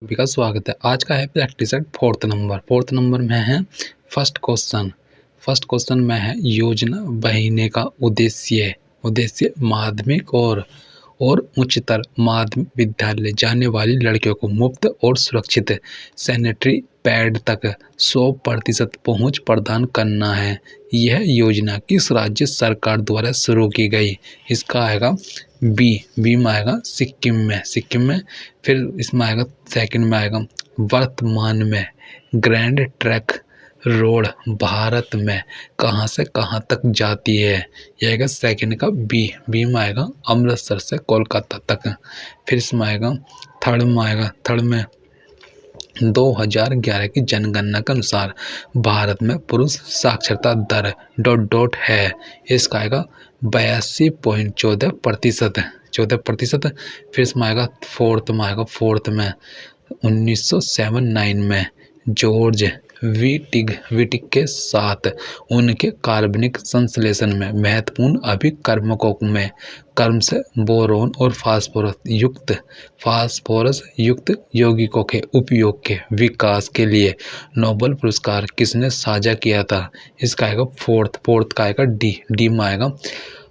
सभी का स्वागत है। आज का है प्रैक्टिस सेट फोर्थ नंबर में है फर्स्ट क्वेश्चन में है योजना बहिने का उद्देश्य माध्यमिक और उच्चतर माध्यमिक विद्यालय जाने वाली लड़कियों को मुफ्त और सुरक्षित सैनिटरी पैड तक 100% पहुंच प्रदान करना है। यह योजना किस राज्य सरकार द्वारा शुरू की गई? इसका आएगा बी में आएगा सिक्किम में। फिर इसमें आएगा सेकंड में आएगा वर्तमान में ग्रैंड ट्रैक रोड भारत में कहाँ से कहाँ तक जाती है? यह आएगा सेकंड का बी में आएगा अमृतसर से कोलकाता तक। फिर इसमें आएगा थर्ड में 2011 की जनगणना के अनुसार भारत में पुरुष साक्षरता दर ... है। इसका आएगा 82.14%। फिर इसमें आएगा फोर्थ में 1979 में जॉर्ज विटिक के साथ उनके कार्बनिक संश्लेषण में महत्वपूर्ण अभिकर्मकों में कर्म से बोरोन और फास्फोरस युक्त यौगिकों के उपयोग के विकास के लिए नोबेल पुरस्कार किसने साझा किया था? इसका आएगा फोर्थ का आएगा डी में आएगा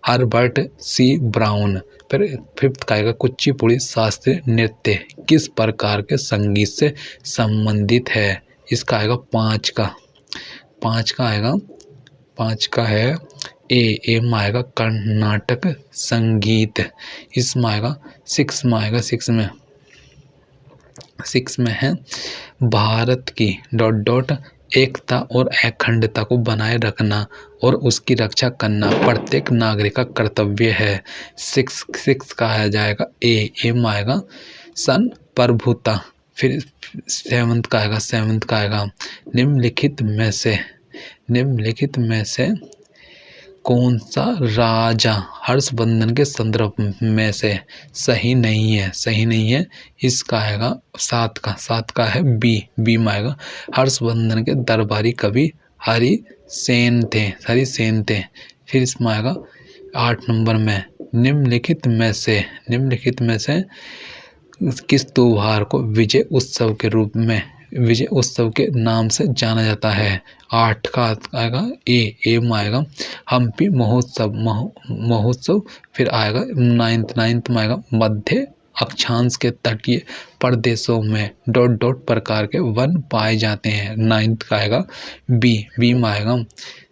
हर्बर्ट सी ब्राउन। फिर फिफ्थ का आएगा कुचिपुड़ी शास्त्रीय नृत्य किस प्रकार के संगीत से संबंधित है? इसका आएगा पाँच का है ए में आएगा कर्नाटक संगीत। इसमें आएगा सिक्स में है भारत की ... एकता और अखंडता को बनाए रखना और उसकी रक्षा करना प्रत्येक नागरिक का कर्तव्य है। सिक्स का आ जाएगा ए में आएगा संप्रभुता। फिर सेवंथ का आएगा निम्नलिखित में से कौन सा राजा हर्षवर्धन के संदर्भ में से सही नहीं है? इसका आएगा सात का है बी में आएगा हर्षवर्धन के दरबारी कवि हरिसेन थे। फिर इसमें आएगा 8 नंबर में निम्नलिखित में से किस त्योहार को विजय उत्सव के नाम से जाना जाता है? 8 का आएगा ए में आएगा हम्पी महोत्सव। फिर आएगा नाइन्थ में आएगा मध्य अक्षांश के तटीय प्रदेशों में ... प्रकार के वन पाए जाते हैं। 9th का आएगा बी में आएगा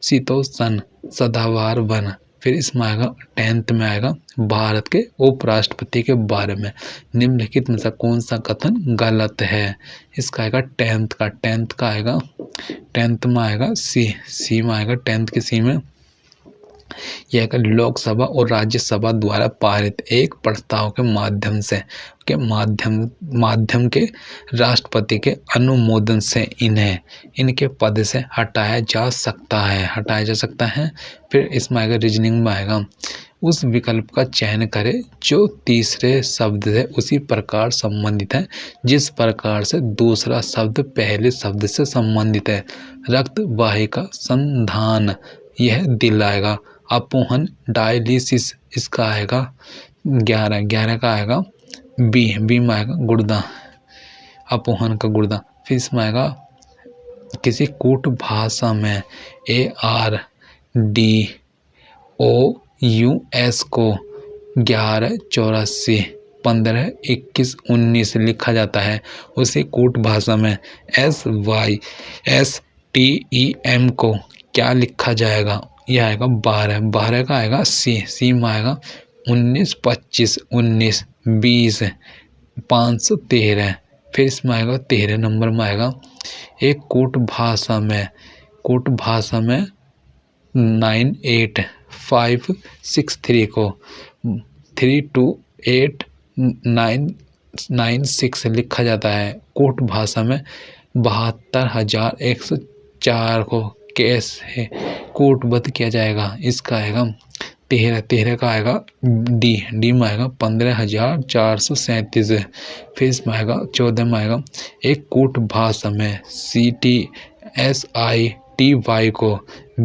शीतोष्ण सदाबहार वन। फिर इसमें आएगा 10th में आएगा भारत के उपराष्ट्रपति के बारे में निम्नलिखित में से कौन सा कथन गलत है? इसका आएगा 10th का आएगा 10th में आएगा सी में आएगा 10th के सी में यह लोकसभा और राज्यसभा द्वारा पारित एक प्रस्ताव के माध्यम के राष्ट्रपति के अनुमोदन से इनके पद से हटाया जा सकता है। फिर इसमें आएगा रीजनिंग में आएगा उस विकल्प का चयन करें जो तीसरे शब्द से उसी प्रकार संबंधित है जिस प्रकार से दूसरा शब्द पहले शब्द से संबंधित है। रक्त वाहिका संधान यह दिलाएगा। अपोहन डायलिसिस इसका आएगा 11 का आएगा बी में आएगा गुर्दा अपोहन का गुर्दा। फिर इसमें आएगा किसी कूट भाषा में ARDOUS को 1184 15 21 19 लिखा जाता है। उसी कूट भाषा में SYSTEM को क्या लिखा जाएगा? यह आएगा 12 का आएगा सी में आएगा 19 25 19 20 513। फिर इसमें आएगा 13 नंबर में आएगा एक कूट भाषा में 98563 को 32896 लिखा जाता है। कूट भाषा में 72104 को कैसे कूटबद्ध किया जाएगा? इसका आएगा 13 का आएगा डी में आएगा 15437। फिर इसमें आएगा 14 में आएगा एक कूट भाषा में CTSITY को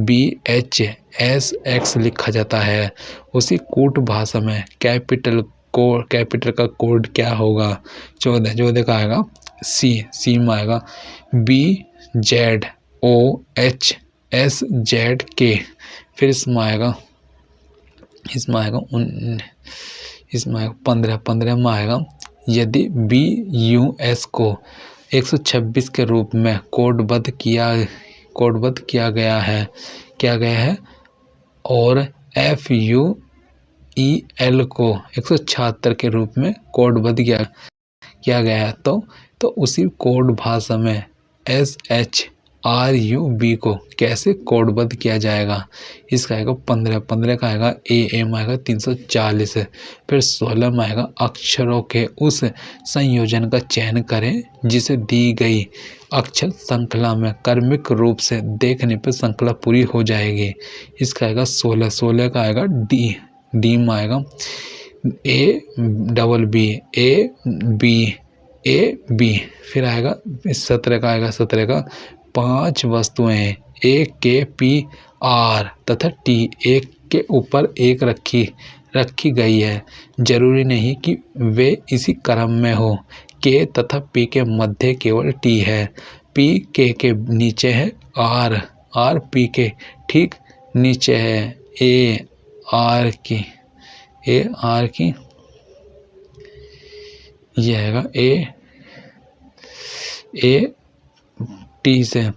BHSX लिखा जाता है। उसी कूट भाषा में कैपिटल का कोड क्या होगा? 14 का आएगा सी में आएगा BZOHSZK। फिर इसमें आएगा 15 में आएगा यदि BUS को 126 के रूप में कोडबद्ध किया गया है और FUEL को 176 के रूप में कोडबद्ध किया गया है तो उसी कोड भाषा में SHRUB को कैसे कोडबद्ध किया जाएगा। इसका आएगा 15 का आएगा AM आएगा 340। फिर 16 में आएगा अक्षरों के उस संयोजन का चयन करें जिसे दी गई अक्षर श्रृंखला में क्रमिक रूप से देखने पर श्रृंखला पूरी हो जाएगी। इसका आएगा 16 का आएगा डी में आएगा AB फिर आएगा 17 का आएगा 5 वस्तुएं AKPR तथा T एक के ऊपर एक रखी गई है। जरूरी नहीं कि वे इसी क्रम में हो। K तथा P के मध्य केवल T है। P K के नीचे है। R P के ठीक नीचे है। A R की यह आएगा A T से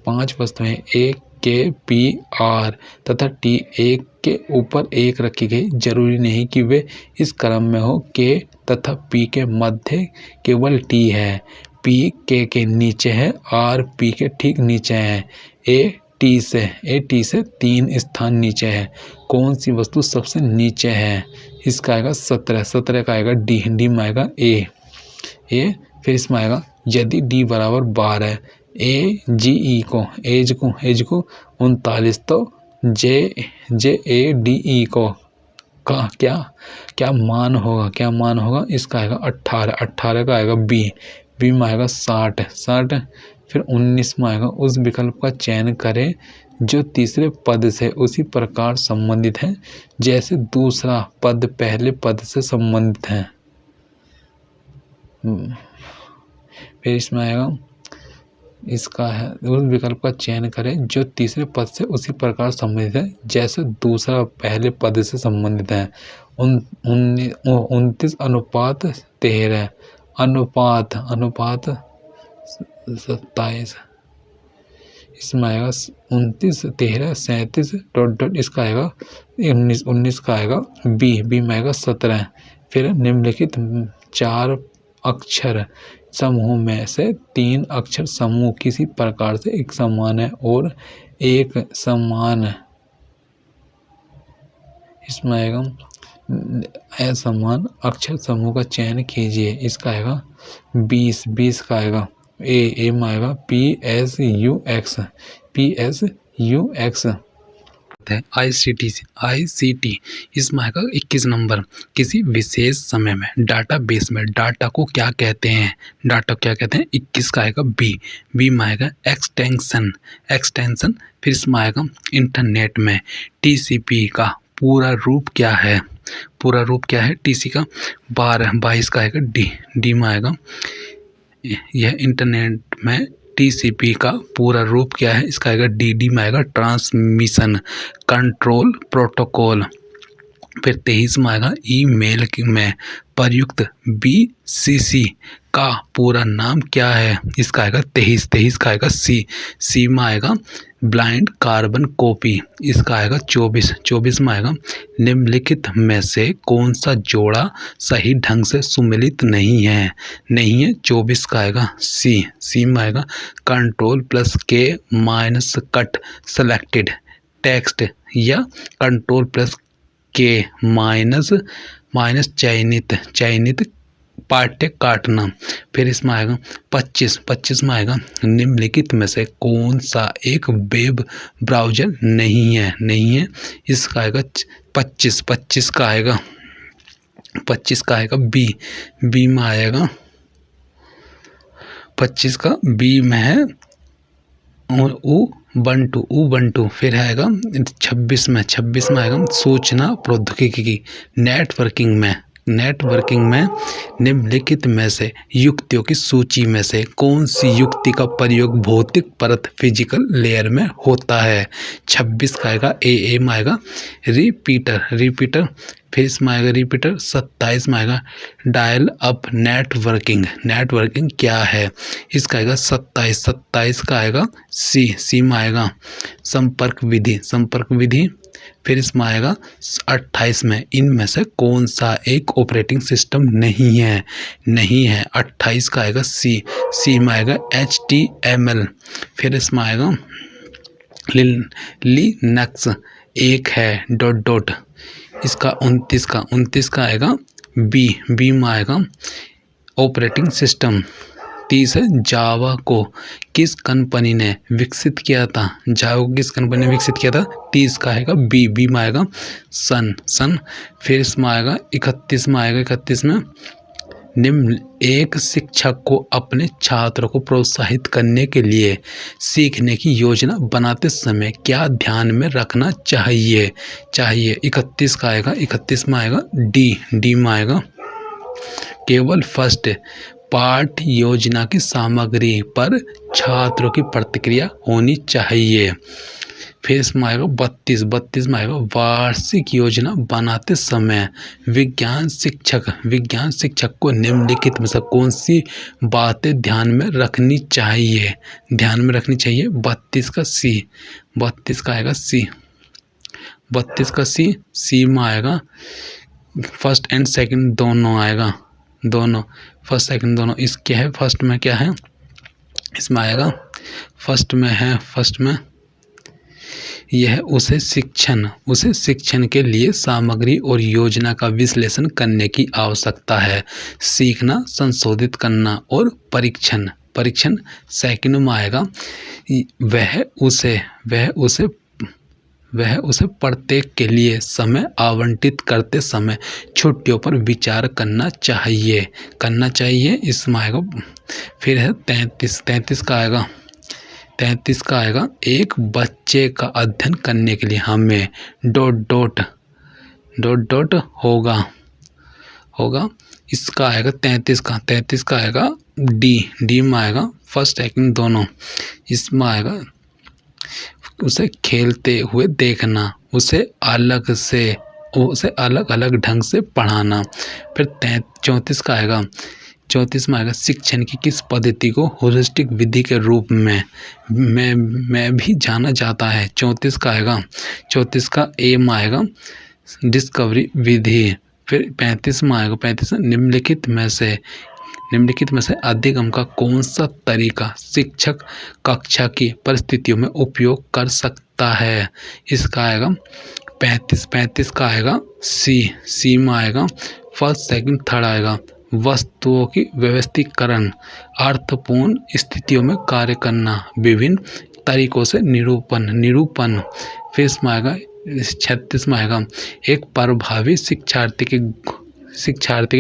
5 वस्तुएं AKPR तथा T एक के ऊपर एक रखी गई। जरूरी नहीं कि वे इस क्रम में हो। K तथा P के मध्य केवल T है। P K के नीचे है। R P के ठीक नीचे है। A T से 3 स्थान नीचे है। कौन सी वस्तु सबसे नीचे है। इसका आएगा 17 का आएगा डी में आएगा A फिर इसमें आएगा यदि D बराबर 12 AGE को 39 तो JADE को का क्या मान होगा। इसका आएगा 18 का आएगा B में आएगा 60। फिर 19 में आएगा उस विकल्प का चयन करें जो तीसरे पद से उसी प्रकार संबंधित है जैसे दूसरा पद पहले पद से संबंधित है। फिर इसमें आएगा इसका है उस विकल्प का चयन करें जो तीसरे पद से उसी प्रकार संबंधित है जैसे दूसरा पहले पद से संबंधित है। 29:13 अनुपात 27। इसमें आएगा 29 13 37 इसका आएगा 19 का आएगा बी में आएगा 17। फिर निम्नलिखित 4 अक्षर समूह में से 3 अक्षर समूह किसी प्रकार से एक समान है और एक समान इसमें आएगा असमान अक्षर समूह का चयन कीजिए। इसका आएगा 20 का आएगा ए में आएगा PSUX ICT इसमें आएगा 21 नंबर। किसी विशेष समय में डाटाबेस में डाटा को क्या कहते हैं। 21 का आएगा बी में आएगा एक्सटेंशन। फिर इसमें आएगा इंटरनेट में TCP का पूरा रूप क्या है। TC का 22 का आएगा डी में आएगा यह इंटरनेट में TCP का पूरा रूप क्या है। इसका आएगा डी में आएगा ट्रांसमिशन कंट्रोल प्रोटोकॉल। फिर 23 में आएगा ईमेल में प्रयुक्त BCC का पूरा नाम क्या है। इसका आएगा 23 का आएगा सी में आएगा ब्लाइंड कार्बन कॉपी। इसका आएगा 24 में आएगा निम्नलिखित में से कौन सा जोड़ा सही ढंग से सुमेलित नहीं है। 24 का आएगा सी में आएगा Ctrl+K कट सेलेक्टेड टेक्स्ट या Ctrl+K माइनस चयनित पाठ्य काटना। फिर इसमें आएगा 25 में आएगा निम्नलिखित में से कौन सा एक वेब ब्राउज़र नहीं है। इसका आएगा 25 का आएगा बी में आएगा 25 का बी में है और उबंटू। फिर आएगा 26 में आएगा सूचना प्रौद्योगिकी नेटवर्किंग में नेटवर्किंग में निम्नलिखित में से युक्तियों की सूची में से कौन सी युक्ति का प्रयोग भौतिक परत फिजिकल लेयर में होता है। 26 का आएगा ए में आएगा रिपीटर, फिर इसमें आएगा रिपीटर। 27 में आएगा डायल अप नेटवर्किंग क्या है, इसका आएगा 27 का आएगा सी में आएगा संपर्क विधि। फिर इसमें आएगा 28 में इनमें से कौन सा एक ऑपरेटिंग सिस्टम नहीं है। 28 का आएगा सी में आएगा HTML। फिर इसमें आएगा लिनक्स एक है डॉट। इसका 29 का आएगा बी में आएगा ऑपरेटिंग सिस्टम। 30 है जावा को किस कंपनी ने विकसित किया था। 30 का आएगा बी में आएगा सन। फिर इसमें आएगा 31 में निम्न एक शिक्षक को अपने छात्रों को प्रोत्साहित करने के लिए सीखने की योजना बनाते समय क्या ध्यान में रखना चाहिए। 31 का आएगा 31 में आएगा डी में आएगा केवल फर्स्ट पाठ योजना की सामग्री पर छात्रों की प्रतिक्रिया होनी चाहिए। फिर इसमें आएगा 32 में आएगा वार्षिक योजना बनाते समय विज्ञान शिक्षक को निम्नलिखित में से कौन सी बातें ध्यान में रखनी चाहिए। 32 का आएगा सी में आएगा फर्स्ट एंड सेकंड दोनों फर्स्ट सेकंड दोनों। इसके है फर्स्ट में क्या है, इसमें आएगा फर्स्ट में यह उसे शिक्षण के लिए सामग्री और योजना का विश्लेषण करने की आवश्यकता है। सीखना, संशोधित करना और परीक्षण सेकंड में आएगा वह उसे प्रत्येक के लिए समय आवंटित करते समय छुट्टियों पर विचार करना चाहिए। इसमें आएगा फिर है 33 का आएगा एक बच्चे का अध्ययन करने के लिए हमें डॉट होगा। इसका आएगा 33 का आएगा डी में आएगा फर्स्ट सेकंड दोनों। इसमें आएगा उसे खेलते हुए देखना, उसे अलग अलग ढंग से पढ़ाना। फिर 34 का आएगा 34 में आएगा शिक्षण की किस पद्धति को होलिस्टिक विधि के रूप में भी जाना जाता है। 34 का ए में आएगा डिस्कवरी विधि। फिर 35 में आएगा 35 निम्नलिखित में से अधिगम का कौन सा तरीका शिक्षक कक्षा की परिस्थितियों में उपयोग कर सकता है। इसका आएगा 35 का आएगा सी में आएगा फर्स्ट सेकंड थर्ड आएगा वस्तुओं की व्यवस्थीकरण, अर्थपूर्ण स्थितियों में कार्य करना, विभिन्न तरीकों से निरूपण। फिर इसमें आएगा 36 में आएगा एक प्रभावी शिक्षार्थी के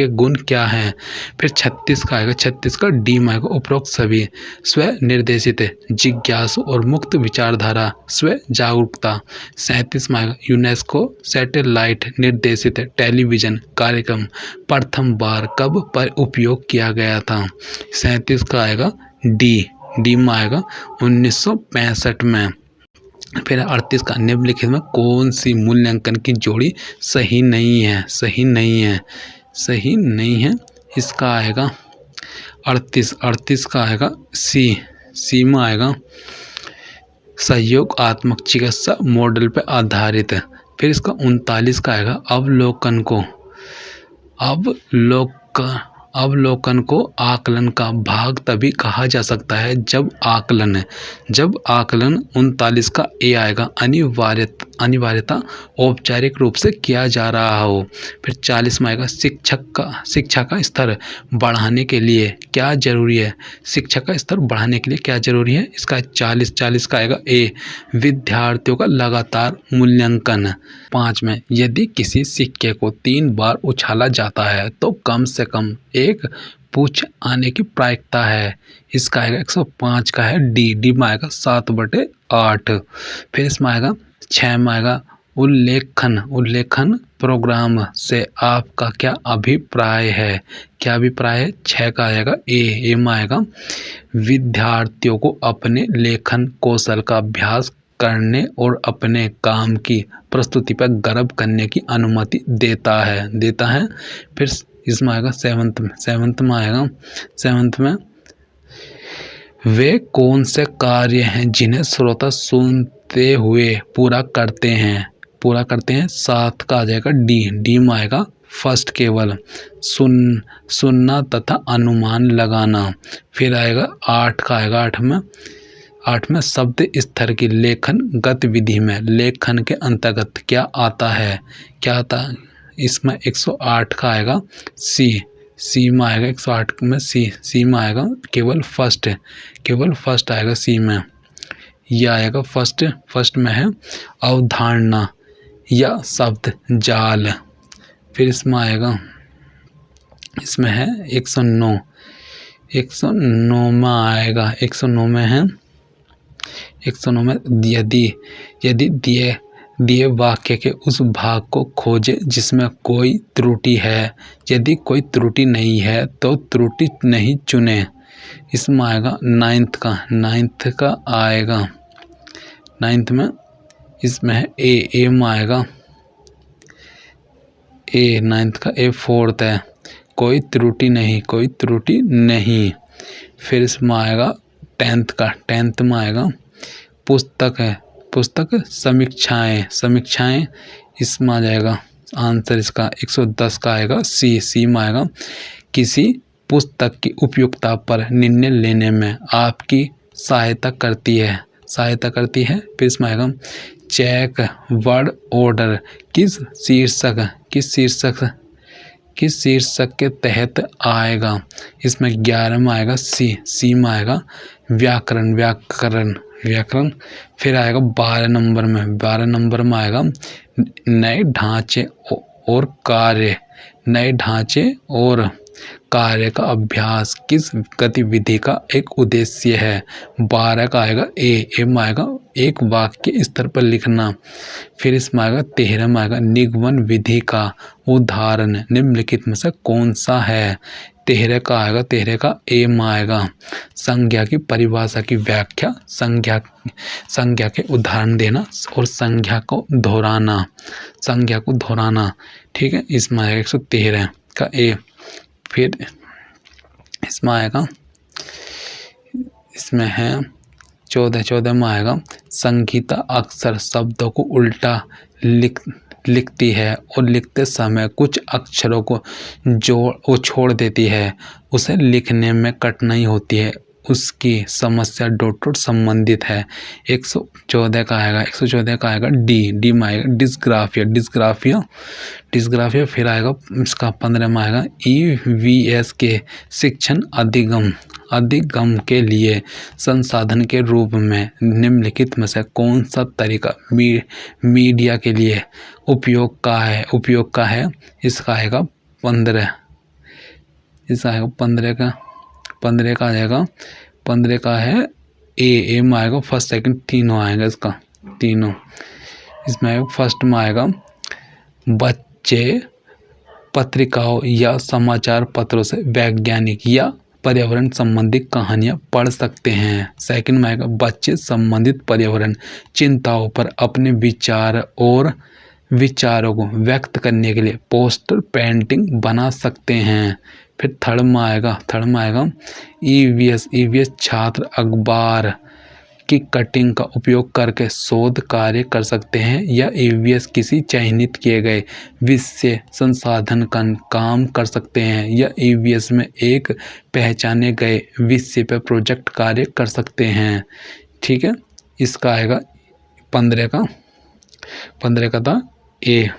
गुण क्या हैं। फिर 36 का डी में आएगा उपरोक्त सभी स्व निर्देशित, जिज्ञासु और मुक्त विचारधारा, स्व जागरूकता। 37 में आएगा यूनेस्को सैटेलाइट निर्देशित टेलीविजन कार्यक्रम प्रथम बार कब पर उपयोग किया गया था। 37 का आएगा डी में आएगा 1965 में। फिर 38 का निम्नलिखित में कौन सी मूल्यांकन की जोड़ी सही नहीं है। इसका आएगा 38 का आएगा सी में आएगा सहयोगात्मक चिकित्सा मॉडल पर आधारित। फिर इसका 39 का आएगा अवलोकन को आकलन का भाग तभी कहा जा सकता है जब आकलन 39 का ए आएगा अनिवार्यता औपचारिक रूप से किया जा रहा हो। फिर 40 में आएगा शिक्षा का स्तर बढ़ाने के लिए क्या जरूरी है। इसका 40 का आएगा ए विद्यार्थियों का लगातार मूल्यांकन। 5 में यदि किसी सिक्के को 3 बार उछाला जाता है तो कम से कम एक पूछ आने की प्रायिकता है। इसका आएगा 105 का है डी में आएगा 7/8। फिर इसमें आएगा 6 में आएगा उल्लेखन उल्लेखन प्रोग्राम से आपका क्या अभिप्राय है? क्या अभिप्राय है? 6 का आएगा ए में आएगा विद्यार्थियों को अपने लेखन कौशल का अभ्यास करने और अपने काम की प्रस्तुति पर गर्व करने की अनुमति देता है। फिर इसमें आएगा सेवंथ में आएगा सेवंथ में वे कौन से कार्य हैं जिन्हें श्रोता सुनते हुए पूरा करते हैं? 7 का आ जाएगा डी में आएगा फर्स्ट केवल सुनना तथा अनुमान लगाना। फिर आएगा 8 का आएगा 8 में शब्द स्तर की लेखन गतिविधि में लेखन के अंतर्गत क्या आता है? इसमें 108 का आएगा सी में आएगा 108 में सी में आएगा केवल फर्स्ट आएगा सी में। यह आएगा फर्स्ट में है अवधारणा या शब्द जाल। फिर इसमें आएगा इसमें है 109 में आएगा 109 में है 109 में यदि दिए वाक्य के उस भाग को खोजे जिसमें कोई त्रुटि है। यदि कोई त्रुटि नहीं है तो त्रुटि नहीं चुने। इसमें आएगा 9th का आएगा 9th में इसमें है ए में आएगा 9th का ए 4th है कोई त्रुटि नहीं। फिर इसमें आएगा 10th में आएगा पुस्तक समीक्षाएं। इसमें आ जाएगा आंसर इसका 110 का आएगा सी में आएगा किसी पुस्तक की उपयुक्तता पर निर्णय लेने में आपकी सहायता करती है। फिर इसमें आएगा चेक वर्ड ऑर्डर किस शीर्षक के तहत आएगा। इसमें 11 में आएगा सी में आएगा व्याकरण। फिर आएगा 12 नंबर में आएगा नए ढांचे और कार्य का अभ्यास किस गतिविधि का एक उद्देश्य है। 12 का आएगा ए में आएगा एक वाक्य स्तर पर लिखना। फिर इसमें आएगा 13 में आएगा निगमन विधि का उदाहरण निम्नलिखित में से कौन सा है। 13 का ए में आएगा संज्ञा की परिभाषा की व्याख्या, संज्ञा के उदाहरण देना और संज्ञा को दोहराना। ठीक है, इसमें आएगा 113 का ए। फिर इसमें आएगा इसमें है 14 में आएगा संगीता अक्सर शब्दों को उल्टा लिखती है और लिखते समय कुछ अक्षरों को छोड़ देती है। उसे लिखने में कठिनाई होती है। उसकी समस्या डॉट संबंधित है। 114 का आएगा डी में आएगा डिस्ग्राफिया। फिर आएगा इसका 15 में आएगा EVS के शिक्षण अधिगम के लिए संसाधन के रूप में निम्नलिखित में से कौन सा तरीका मीडिया के लिए उपयोग का है। इसका आएगा 15 का आएगा 15 का है ए में आएगा फर्स्ट सेकंड तीनों आएगा इसका तीनों। इसमें आएगा फर्स्ट में आएगा बच्चे पत्रिकाओं या समाचार पत्रों से वैज्ञानिक या पर्यावरण संबंधी कहानियां पढ़ सकते हैं। सेकंड में आएगा बच्चे संबंधित पर्यावरण चिंताओं पर अपने विचारों को व्यक्त करने के लिए पोस्टर पेंटिंग बना सकते हैं। फिर थर्ड में आएगा EVS छात्र अखबार की कटिंग का उपयोग करके शोध कार्य कर सकते हैं या EVS किसी चयनित किए गए विषय संसाधन का काम कर सकते हैं या EVS में एक पहचाने गए विषय पर प्रोजेक्ट कार्य कर सकते हैं। ठीक है, इसका आएगा 15 का था ए।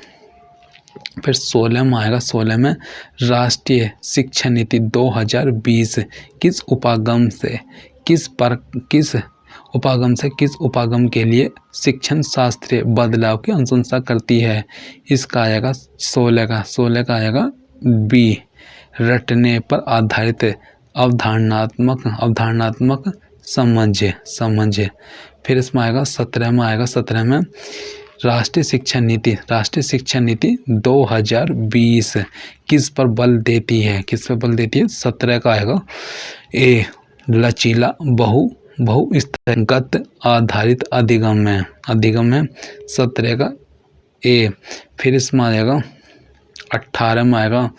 फिर 16 में आएगा 16 में राष्ट्रीय शिक्षा नीति 2020 किस उपागम के लिए शिक्षण शास्त्रीय बदलाव की अनुशंसा करती है। इसका आएगा 16 का आएगा बी रटने पर आधारित अवधारणात्मक समझ। फिर इसमें आएगा 17 में राष्ट्रीय शिक्षा नीति 2020 किस पर बल देती है? 17 का आएगा ए, लचीला बहुस्थगत आधारित अधिगम है 17 का ए। फिर इसमें आएगा 18 में आएगा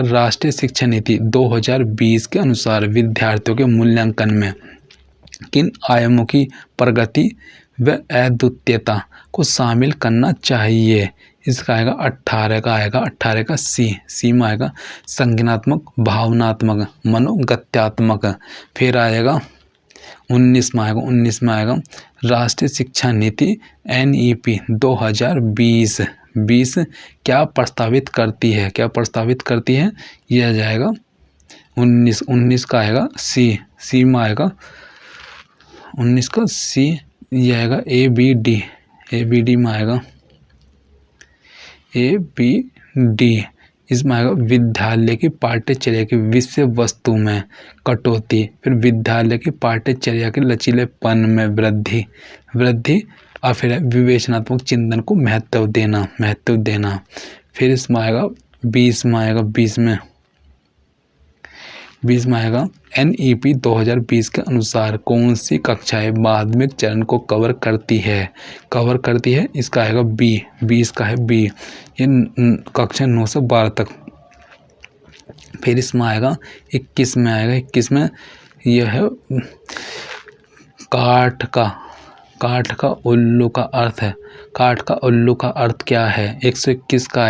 राष्ट्रीय शिक्षा नीति 2020 के अनुसार विद्यार्थियों के मूल्यांकन में किन आयामों की प्रगति व अद्वितीयता को शामिल करना चाहिए? इसका आएगा 18 का सी में आएगा संज्ञानात्मक, भावनात्मक, मनोगत्यात्मक। फिर आएगा 19 में आएगा राष्ट्रीय शिक्षा नीति NEP 2020 क्या प्रस्तावित करती है? यह आ जाएगा 19 का आएगा सी में आएगा 19 का सी, यह आएगा ABD में आएगा ABD। इसमें आएगा विद्यालय की पाठ्यचर्या की विषय वस्तु में कटौती। फिर विद्यालय की पाठ्यचर्या के लचीलेपन में वृद्धि और फिर विवेचनात्मक चिंतन को महत्व देना। फिर इसमें आएगा 20 में आएगा NEP 2020 के अनुसार कौन सी कक्षाएं माध्यमिक चरण को कवर करती है? इसका आएगा बी। 20 का है बी, ये कक्षा 9 से 12 तक। फिर इसमें आएगा 21 में यह है काठ का उल्लू का अर्थ है। काठ का उल्लू का अर्थ क्या है? 121 का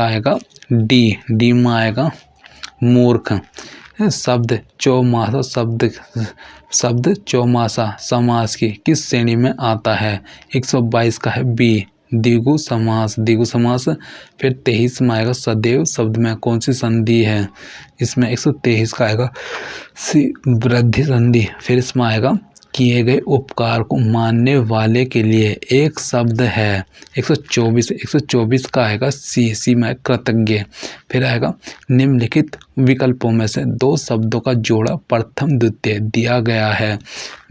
आएगा डी में आएगा मूर्ख। शब्द चौमासा समास की किस श्रेणी में आता है? 122 का है बी, द्विगु समास। फिर 23 में आएगा सदैव शब्द में कौन सी संधि है? इसमें 123 का आएगा सी, वृद्धि संधि। फिर इसमें आएगा किए गए उपकार को मानने वाले के लिए एक शब्द है। 124 का आएगा सी में कृतज्ञ। फिर आएगा निम्नलिखित विकल्पों में से दो शब्दों का जोड़ा प्रथम द्वितीय दिया गया है,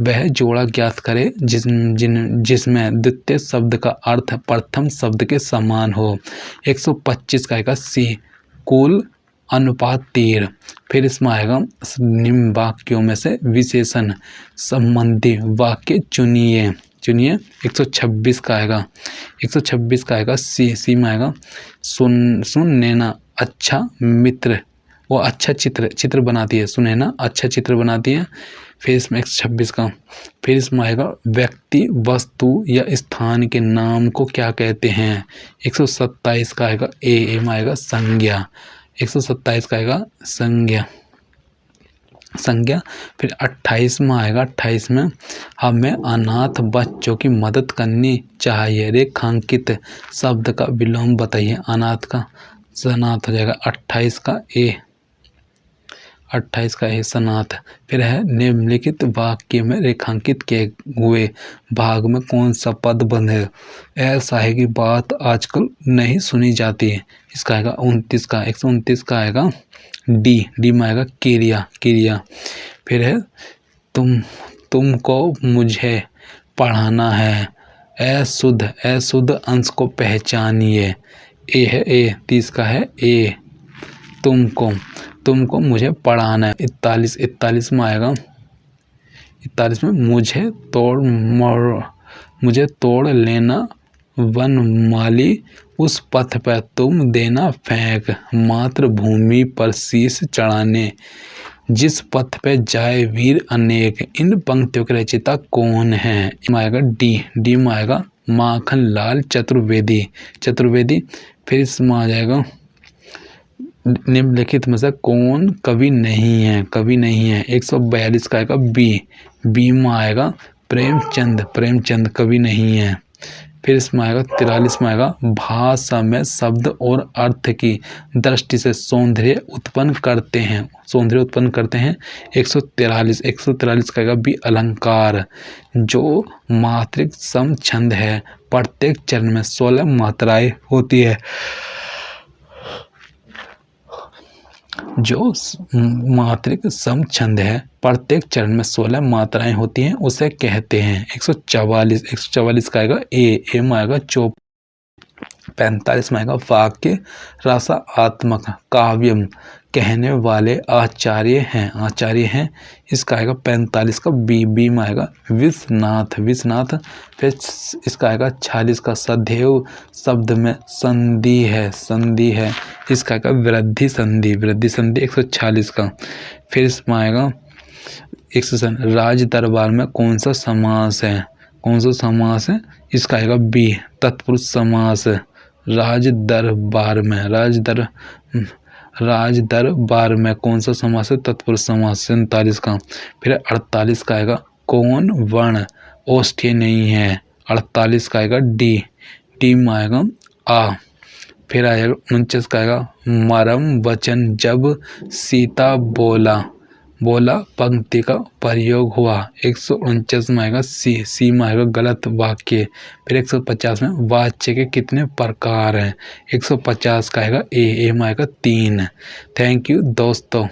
वह जोड़ा ज्ञात करे जिसमें द्वितीय शब्द का अर्थ प्रथम शब्द के समान हो। 125 का आएगा सी, कुल अनुपात 13। फिर इसमें आएगा निम्न वाक्यों में से विशेषण संबंधी वाक्य चुनिए। 126 का आएगा सी में आएगा सुनैना अच्छा मित्र, वो अच्छा चित्र बनाती है। सुनैना अच्छा चित्र बनाती है। फिर इसमें 126 का, फिर इसमें आएगा व्यक्ति, वस्तु या स्थान के नाम को क्या कहते हैं? 127 का आएगा ए में आएगा संज्ञा। 127 का आएगा संज्ञा। फिर 28 में आएगा, 28 में हमें अनाथ बच्चों की मदद करनी चाहिए, रेखांकित शब्द का विलोम बताइए। अनाथ का सनाथ हो जाएगा 28 का ए सनाथ। फिर है निम्नलिखित वाक्य में रेखांकित किए हुए भाग में कौन सा पद बंद है? ऐसा है कि बात आजकल नहीं सुनी जाती है। इसका आएगा 29 का 129 का आएगा डी में आएगा क्रिया। फिर है तुमको मुझे पढ़ाना है, अशुद्ध अंश को पहचानिए। ए है ए, 30 का है ए, तुमको मुझे पढ़ाना है। 41 में आएगा 41 में मुझे तोड़ लेना वनमाली, उस पथ पर तुम देना फेंक, मातृभूमि पर शीश चढ़ाने, जिस पथ पे जाए वीर अनेक। इन पंक्तियों के रचयिता कौन है? इसमें आएगा डी में आएगा माखन लाल चतुर्वेदी। फिर इसमें आ जाएगा निम्नलिखित में से कौन कवि नहीं है? 142 का आएगा बी में आएगा प्रेमचंद कवि नहीं है। फिर इसमें आएगा 43 में आएगा भाषा में शब्द और अर्थ की दृष्टि से सौंदर्य उत्पन्न करते हैं। 143 का आएगा बी अलंकार, जो मात्रिक सम छंद है, प्रत्येक चरण में 16 मात्राएं होती है। जो मात्रिक सम छंद है, प्रत्येक चरण में 16 मात्राएं होती हैं, उसे कहते हैं। 144 का आएगा ए में आएगा 45 में आएगा वाक्य रसात्मक काव्यम कहने वाले आचार्य हैं। इसका आएगा 45 का बी में आएगा विश्वनाथ। फिर इसका आएगा 46 का सदैव शब्द में संधि है। इसका आएगा वृद्धि संधि 146 का। फिर इसमें आएगा 100 राज दरबार में कौन सा समास है, इसका आएगा बी तत्पुरुष समास। राज दरबार में कौन सा समास है, तत्पुरुष समास 47 का। फिर 48 का आएगा कौन वर्ण ओष्ठ्य नहीं है, 48 का आएगा डी में आएगा आ। फिर आएगा 49 का आएगा मरम वचन जब सीता बोला पंक्ति का प्रयोग हुआ। 149 में आएगा सी में आएगा गलत वाक्य। फिर 150 में वाच्य के कितने प्रकार हैं, 150 का आएगा ए में आएगा 3। थैंक यू दोस्तों।